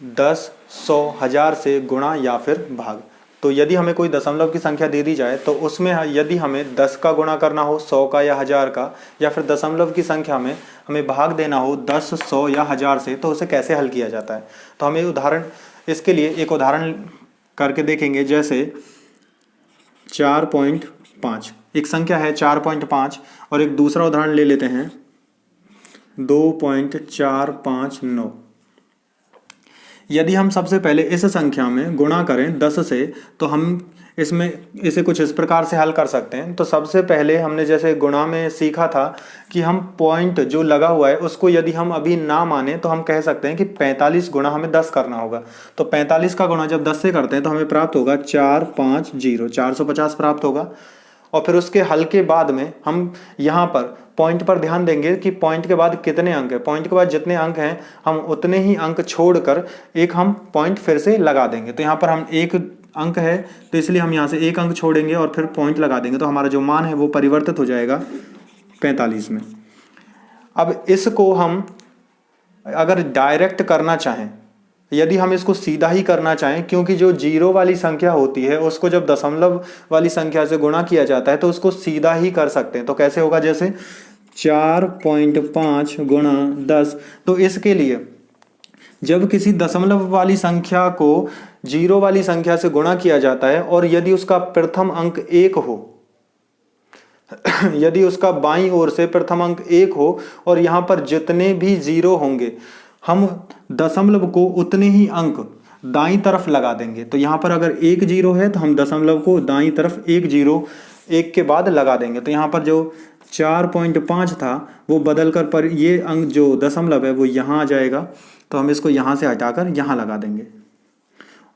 10, 100, 1000 से गुणा या फिर भाग। तो यदि हमें कोई दशमलव की संख्या दे दी जाए तो उसमें यदि हमें 10 का गुणा करना हो 100 का या 1000 का, या फिर दशमलव की संख्या में हमें भाग देना हो 10, 100 या 1000 से, तो उसे कैसे हल किया जाता है। तो हमें उदाहरण, इसके लिए एक उदाहरण करके देखेंगे। जैसे 4.5 एक संख्या है 4.5 और एक दूसरा उदाहरण ले लेते हैं 2.459। यदि हम सबसे पहले इस संख्या में गुणा करें 10 से तो हम इसे कुछ इस प्रकार से हल कर सकते हैं। तो सबसे पहले हमने जैसे गुणा में सीखा था कि हम पॉइंट जो लगा हुआ है उसको यदि हम अभी ना माने तो हम कह सकते हैं कि 45 गुणा हमें 10 करना होगा। तो 45 का गुणा जब 10 से करते हैं तो हमें प्राप्त होगा 450, 450 प्राप्त होगा। और फिर उसके हल के बाद में हम यहाँ पर पॉइंट पर ध्यान देंगे कि पॉइंट के बाद कितने अंक हैं। पॉइंट के बाद जितने अंक हैं हम उतने ही अंक छोड़कर एक हम पॉइंट फिर से लगा देंगे। तो यहाँ पर हम एक अंक है तो इसलिए हम यहाँ से एक अंक छोड़ेंगे और फिर पॉइंट लगा देंगे। तो हमारा जो मान है वो परिवर्तित हो जाएगा 45 में। अब इसको हम अगर डायरेक्ट करना चाहें, यदि हम इसको सीधा ही करना चाहें, क्योंकि जो जीरो वाली संख्या होती है उसको जब दशमलव वाली संख्या से गुणा किया जाता है तो उसको सीधा ही कर सकते हैं। तो कैसे होगा, जैसे 4.5 गुणा 10। तो इसके लिए जब किसी दशमलव वाली संख्या को जीरो वाली संख्या से गुणा किया जाता है और यदि उसका प्रथम अंक 1 हो, यदि उसका बाईं ओर से प्रथम अंक 1 हो और यहाँ पर जितने भी जीरो होंगे हम दशमलव को उतने ही अंक दाईं तरफ लगा देंगे। तो यहाँ पर अगर 1 जीरो है तो हम दशमलव को दाईं तरफ 1 जीरो 1 के बाद लगा देंगे। तो यहाँ पर जो 4.5 था वो बदलकर पर ये अंक जो दशमलव है वो यहाँ आ जाएगा। तो हम इसको यहाँ से हटाकर यहाँ लगा देंगे।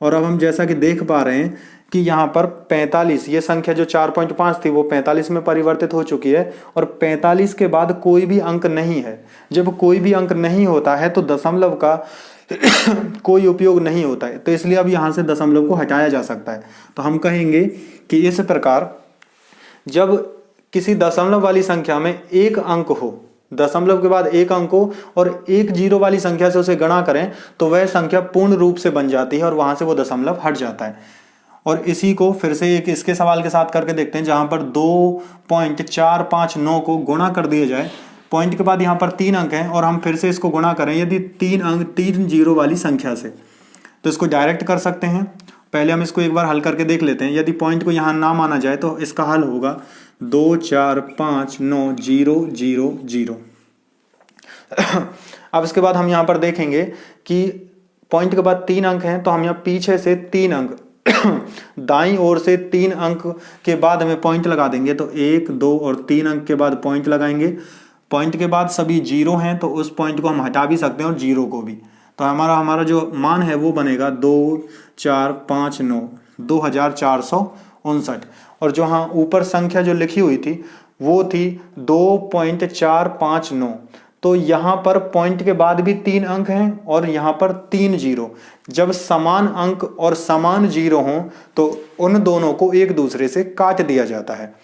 और अब हम जैसा कि देख पा रहे हैं कि यहाँ पर 45, ये संख्या जो 4.5 थी वो 45 में परिवर्तित हो चुकी है और 45 के बाद कोई भी अंक नहीं है। जब कोई भी अंक नहीं होता है तो दशमलव का कोई उपयोग नहीं होता है। तो इसलिए अब यहाँ से दशमलव को हटाया जा सकता है। तो हम कहेंगे कि इस प्रकार जब किसी दशमलव वाली संख्या में एक अंक हो, दशमलव के बाद एक अंक हो और एक जीरो वाली संख्या से उसे गणा करें तो वह संख्या पूर्ण रूप से बन जाती है और वहां से वो दशमलव हट जाता है। और इसी को फिर से एक इसके सवाल के साथ करके देखते हैं, जहां पर 2.459 को गुणा कर दिया जाए। पॉइंट के बाद यहाँ पर 3 अंक हैं और हम फिर से इसको गुणा करें यदि 3 जीरो वाली संख्या से, तो इसको डायरेक्ट कर सकते हैं। पहले हम इसको एक बार हल करके देख लेते हैं। यदि पॉइंट को यहाँ ना माना जाए तो इसका हल होगा 2, 4, 5, 9, 0, 0, 0। अब इसके बाद हम यहाँ पर देखेंगे कि पॉइंट के बाद 3 अंक हैं तो हम यहाँ पीछे से 3 अंक दाईं ओर से 3 अंक के बाद हमें पॉइंट लगा देंगे। तो 1, 2 और 3 अंक के बाद पॉइंट लगाएंगे। पॉइंट के बाद सभी जीरो हैं तो उस पॉइंट को हम हटा भी सकते हैं और जीरो को भी। तो हमारा जो मान है वो बनेगा 2, 4, 5, 9, 2459। और जो हाँ ऊपर संख्या जो लिखी हुई थी वो थी 2.459। तो यहाँ पर पॉइंट के बाद भी 3 अंक हैं और यहाँ पर 3 जीरो। जब समान अंक और समान जीरो हों तो उन दोनों को एक दूसरे से काट दिया जाता है।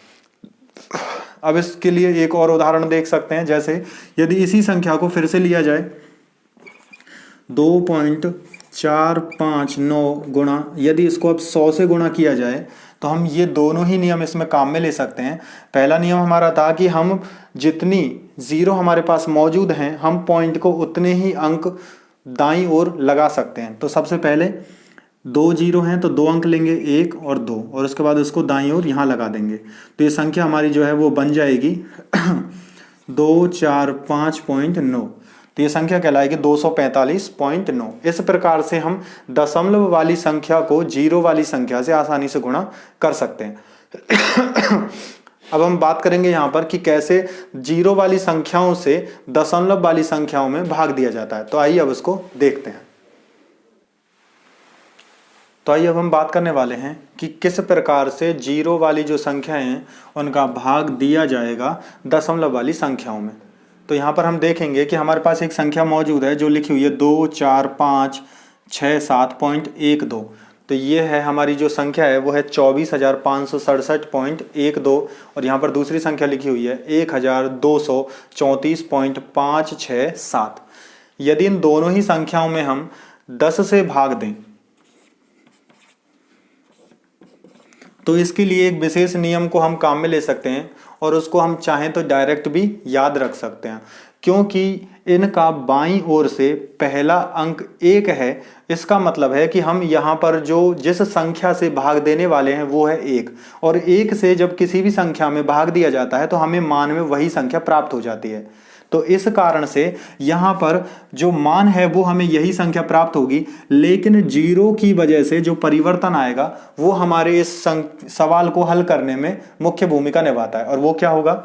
अब इसके लिए एक और उदाहरण देख सकते हैं। जैसे यदि इसी संख्या को फिर से लिया जाए 2.459 गुणा, यदि इसको अब 100 से गुणा किया जाए तो हम ये दोनों ही नियम इसमें काम में ले सकते हैं। पहला नियम हमारा था कि हम जितनी जीरो हमारे पास मौजूद हैं हम पॉइंट को उतने ही अंक दाईं ओर लगा सकते हैं। तो सबसे पहले 2 जीरो हैं तो 2 अंक लेंगे, 1 और 2, और उसके बाद उसको दाईं ओर यहाँ लगा देंगे। तो ये संख्या हमारी जो है वो बन जाएगी 245.9। तो ये संख्या कहलाएगी 245.9। इस प्रकार से हम दशमलव वाली संख्या को जीरो वाली संख्या से आसानी से गुणा कर सकते हैं। अब हम बात करेंगे यहाँ पर कि कैसे जीरो वाली संख्याओं से दशमलव वाली संख्याओं में भाग दिया जाता है। तो आइए अब इसको देखते हैं। तो आइए अब हम बात करने वाले हैं कि किस प्रकार से जीरो वाली जो संख्याएं हैं उनका भाग दिया जाएगा दशमलव वाली संख्याओं में। तो यहाँ पर हम देखेंगे कि हमारे पास एक संख्या मौजूद है जो लिखी हुई है 24567.12। तो ये है हमारी जो संख्या है वो है 24,567.12, और यहाँ पर दूसरी संख्या लिखी हुई है 1,234.567। यदि इन दोनों ही संख्याओं में हम 10 से भाग दें तो इसके लिए एक विशेष नियम को हम काम में ले सकते हैं, और उसको हम चाहें तो डायरेक्ट भी याद रख सकते हैं। क्योंकि इनका बाईं ओर से पहला अंक 1 है, इसका मतलब है कि हम यहाँ पर जो जिस संख्या से भाग देने वाले हैं वो है 1, और 1 से जब किसी भी संख्या में भाग दिया जाता है तो हमें मान में वही संख्या प्राप्त हो जाती है। तो इस कारण से यहाँ पर जो मान है वो हमें यही संख्या प्राप्त होगी, लेकिन जीरो की वजह से जो परिवर्तन आएगा वो हमारे इस सवाल को हल करने में मुख्य भूमिका निभाता है। और वो क्या होगा,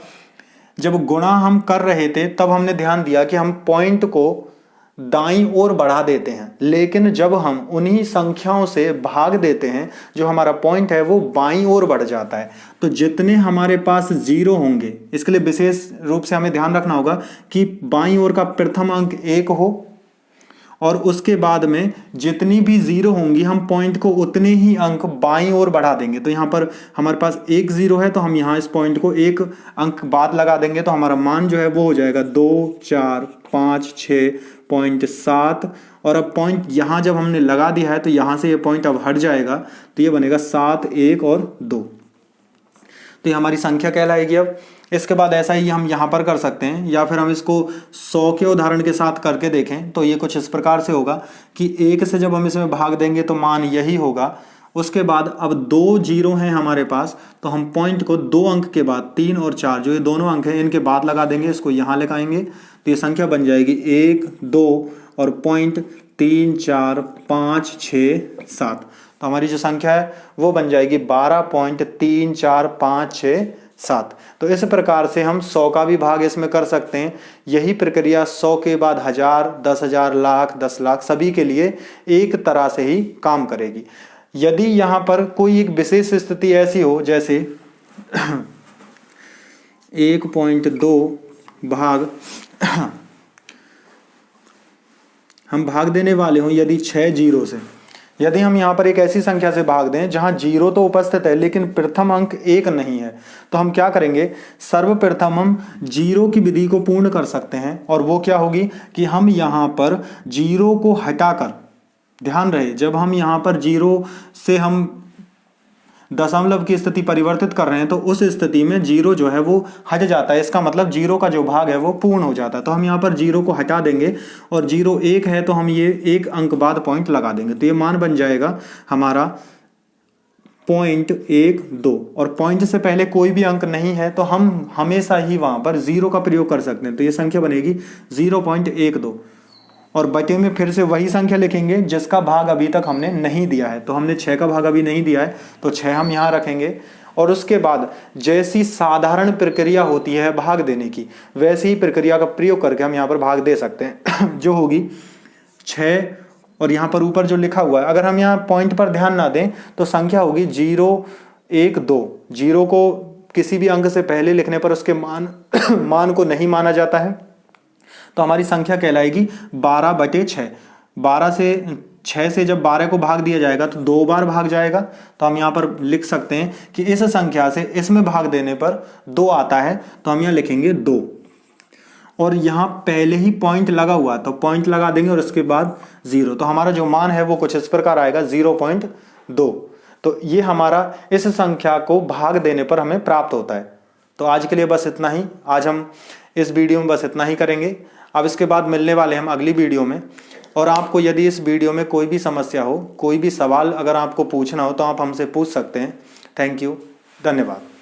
जब गुणा हम कर रहे थे तब हमने ध्यान दिया कि हम पॉइंट को दाईं ओर बढ़ा देते हैं, लेकिन जब हम उन्हीं संख्याओं से भाग देते हैं जो हमारा पॉइंट है वो बाईं ओर बढ़ जाता है। तो जितने हमारे पास जीरो होंगे, इसके लिए विशेष रूप से हमें ध्यान रखना होगा कि बाईं ओर का प्रथम अंक 1 हो, और उसके बाद में जितनी भी जीरो होंगी हम पॉइंट को उतने ही अंक बाईं ओर बढ़ा देंगे। तो यहाँ पर हमारे पास 1 जीरो है तो हम यहाँ इस पॉइंट को 1 अंक बाद लगा देंगे, तो हमारा मान जो है वो हो जाएगा 245.6.7। और अब पॉइंट यहाँ जब हमने लगा दिया है तो यहाँ से ये पॉइंट अब हट जाएगा, तो ये बनेगा 7, 1 और 2। तो ये हमारी संख्या कहलाएगी। अब इसके बाद ऐसा ही हम यहाँ पर कर सकते हैं, या फिर हम इसको 100 के उदाहरण के साथ करके देखें। तो ये कुछ इस प्रकार से होगा कि 1 से जब हम इसमें भाग देंगे तो मान यही होगा। उसके बाद अब 2 जीरो हैं हमारे पास, तो हम पॉइंट को 2 अंक के बाद 3 और 4 जो ये दोनों अंक हैं इनके बाद लगा देंगे, इसको यहाँ लगाएंगे, तो ये संख्या बन जाएगी 1, 2 और पॉइंट 3, 4, 5, 6, 7। तो हमारी जो संख्या है वो बन जाएगी 12.345667। तो इस प्रकार से हम 100 का भी भाग इसमें कर सकते हैं। यही प्रक्रिया 100 के बाद 1000, 10,000, लाख, 10 लाख सभी के लिए एक तरह से ही काम करेगी। यदि यहाँ पर कोई एक विशेष स्थिति ऐसी हो, जैसे 1.2 भाग हम भाग देने वाले हों यदि 6 जीरो से, यदि हम यहाँ पर एक ऐसी संख्या से भाग दें जहाँ जीरो तो उपस्थित है लेकिन प्रथम अंक 1 नहीं है, तो हम क्या करेंगे, सर्वप्रथम हम जीरो की विधि को पूर्ण कर सकते हैं। और वो क्या होगी कि हम यहाँ पर जीरो को हटाकर, ध्यान रहे जब हम यहाँ पर जीरो से हम दशमलव की स्थिति परिवर्तित कर रहे हैं तो उस स्थिति में जीरो जो है वो हट जाता है, इसका मतलब जीरो का जो भाग है वो पूर्ण हो जाता है। तो हम यहाँ पर जीरो को हटा देंगे, और जीरो 1 है तो हम ये 1 अंक बाद पॉइंट लगा देंगे, तो ये मान बन जाएगा हमारा 0.12। और पॉइंट से पहले कोई भी अंक नहीं है तो हम हमेशा ही वहाँ पर जीरो का प्रयोग कर सकते हैं, तो ये संख्या बनेगी 0.12। और बटे में फिर से वही संख्या लिखेंगे जिसका भाग अभी तक हमने नहीं दिया है। तो हमने 6 का भाग अभी नहीं दिया है तो 6 हम यहाँ रखेंगे, और उसके बाद जैसी साधारण प्रक्रिया होती है भाग देने की, वैसी ही प्रक्रिया का प्रयोग करके हम यहाँ पर भाग दे सकते हैं जो होगी 6। और यहाँ पर ऊपर जो लिखा हुआ है, अगर हम यहाँ पॉइंट पर ध्यान ना दें तो संख्या होगी 0, 1, 2। जीरो को किसी भी अंक से पहले लिखने पर उसके मान को नहीं माना जाता है, तो हमारी संख्या कहलाएगी 12/6। 12 से 6 से जब 12 को भाग दिया जाएगा तो 2 बार भाग जाएगा, तो हम यहाँ पर लिख सकते हैं कि इस संख्या से इसमें भाग देने पर 2 आता है, तो हम यहाँ लिखेंगे 2। और यहाँ पहले ही पॉइंट लगा हुआ, तो पॉइंट लगा देंगे और उसके बाद 0, तो हमारा जो मान है वो कुछ इस प्रकार आएगा 0.2। तो ये हमारा इस संख्या को भाग देने पर हमें प्राप्त होता है। तो आज के लिए बस इतना ही, आज हम इस वीडियो में बस इतना ही करेंगे। अब इसके बाद मिलने वाले हम अगली वीडियो में। और आपको यदि इस वीडियो में कोई भी समस्या हो, कोई भी सवाल अगर आपको पूछना हो तो आप हमसे पूछ सकते हैं। थैंक यू, धन्यवाद।